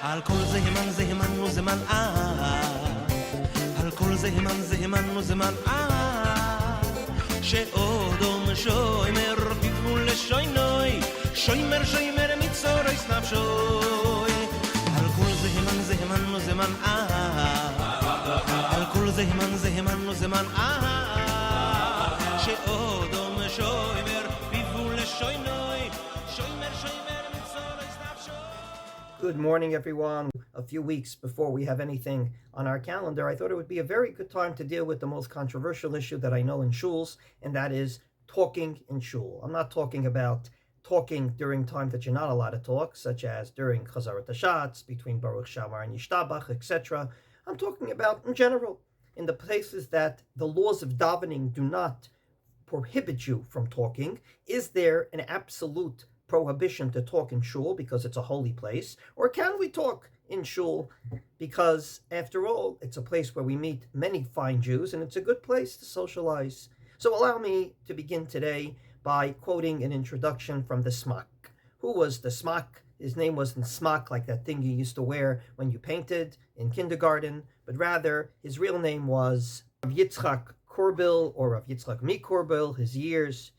על כל זה הימנו זמן על כל זה הימנו זמן שעודום שוימר בגבול לשוינוי שוימר מצורי סנפשוי על כל זה הימנו זמן על כל זה הימנו זמן שעודום שוימר בגבול לשוינוי שוימר מצורי סנפשוי. Good morning, everyone. A few weeks before we have anything on our calendar, I thought it would be a very good time to deal with the most controversial issue that I know in shuls, and that is talking in shul. I'm not talking about talking during time that you're not allowed to talk, such as during Chazarat Hashatz, between Baruch Shamar and Yishtabach, etc. I'm talking about in general, in the places that the laws of davening do not prohibit you from talking. Is there an absolute prohibition to talk in shul because it's a holy place, or can we talk in shul because, after all, it's a place where we meet many fine Jews and it's a good place to socialize? So allow me to begin today by quoting an introduction from the Smak. Who was the Smak? His name wasn't Smak, like that thing you used to wear when you painted in kindergarten, but rather his real name was Rav Yitzchak Korbil, or Rav Yitzchak Mi Korbil. His years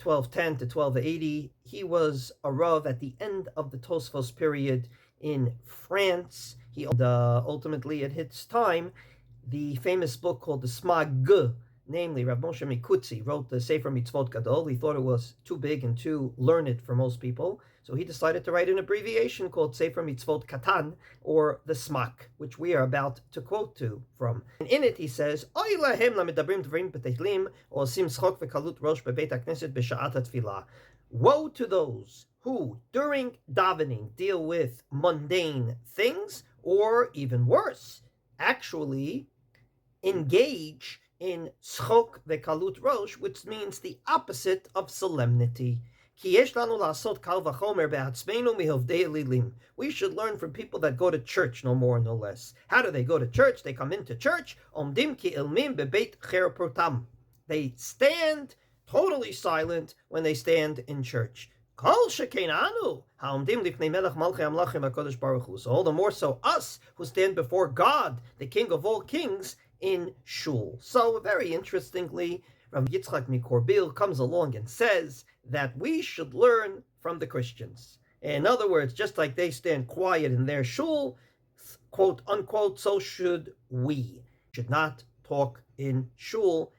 1210 to 1280. He was a Rav at the end of the Tosfos period in France. He ultimately, at his time, the famous book called the Smag, namely Rav Moshe Mikutzi wrote the Sefer Mitzvot Gadol. He thought it was too big and too learned for most people, so he decided to write an abbreviation called Sefer Mitzvot Katan, or the Smak, which we are about to quote from. And in it he says, Oy lahem lamedabrim dvarim b'tehlim, osim schok v'kalut rosh bebeit hakneset b'sha'at hatfilah. Woe to those who, during davening, deal with mundane things, or even worse, actually engage in schok vekalut rosh, which means the opposite of solemnity. We should learn from people that go to church, no more, no less. How do they go to church? They come into church. They stand totally silent when they stand in church. So all the more so us who stand before God, the King of all kings, in shul. So very interestingly, Rav Yitzchak Mi Korbil comes along and says that we should learn from the Christians. In other words, just like they stand quiet in their shul, quote unquote, so should we. Should not talk in shul,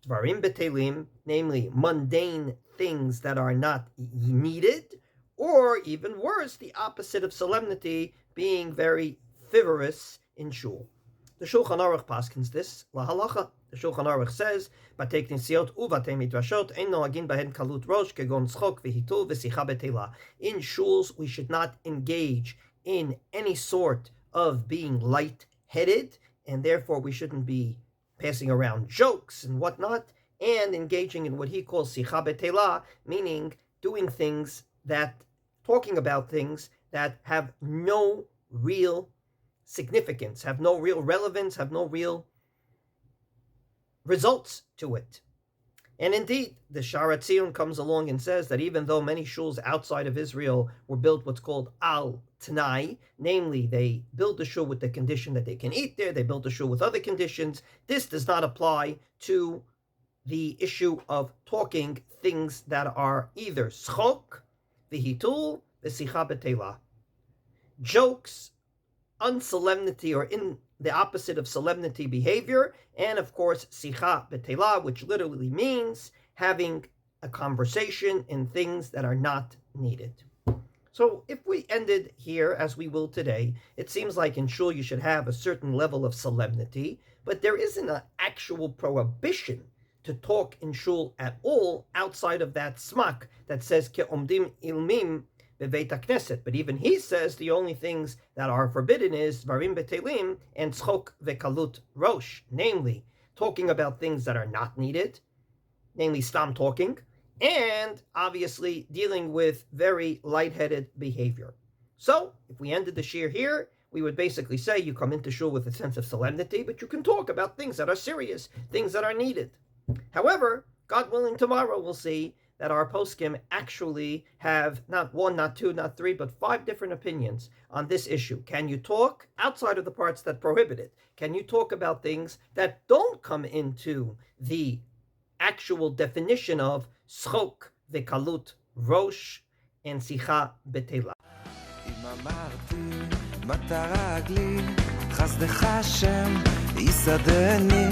dvarim betelim, namely mundane things that are not needed, or even worse, the opposite of solemnity, being very frivolous in shul. The Shulchan Aruch paskins this la halacha. The Shulchan Aruch says, "Batek nisiot uvatei midrashot ein noagin bahen kalut rosh kegon tzchok v'hitul v'sicha betela." In shuls, we should not engage in any sort of being light-headed, and therefore we shouldn't be passing around jokes and whatnot, and engaging in what he calls sicha betela, meaning doing things talking about things that have no real significance, have no real relevance, have no real results to it. And indeed, the Shara Tzion comes along and says that even though many shuls outside of Israel were built what's called al Tanai, namely they build the shul with the condition that they can eat there, they build the shul with other conditions, this does not apply to the issue of talking things that are either schok, v'hitul, v'sicha betela, jokes, unsolemnity, or in the opposite of solemnity behavior, and of course sicha betela, which literally means having a conversation in things that are not needed. So if we ended here, as we will today, it seems like in shul you should have a certain level of solemnity, but there isn't an actual prohibition to talk in shul at all outside of that smak that says ke'omdim ilmim bebeit hakneset. But even he says the only things that are forbidden is dvarim betelim and tzchok vekalut rosh, namely talking about things that are not needed, namely stam talking, and obviously dealing with very lightheaded behavior. So if we ended the shir here, we would basically say you come into shul with a sense of solemnity, but you can talk about things that are serious, things that are needed. However, God willing, tomorrow we'll see that our poskim actually have not one, not two, not three, but 5 different opinions on this issue. Can you talk outside of the parts that prohibit it? Can you talk about things that don't come into the actual definition of schok, vekalut, rosh, and sicha betela? אם אמרתי מטרה לי חסדך השם יסדני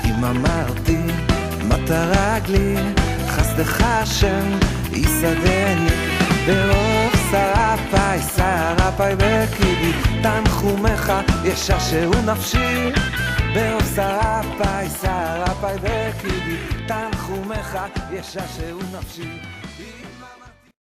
אם אמרתי מטרה לי חסדך השם יסדני ברוב שרפי בקידי תנחומך יששהו נפשי ברוב שרפי בקידי תנחומך יששהו נפשי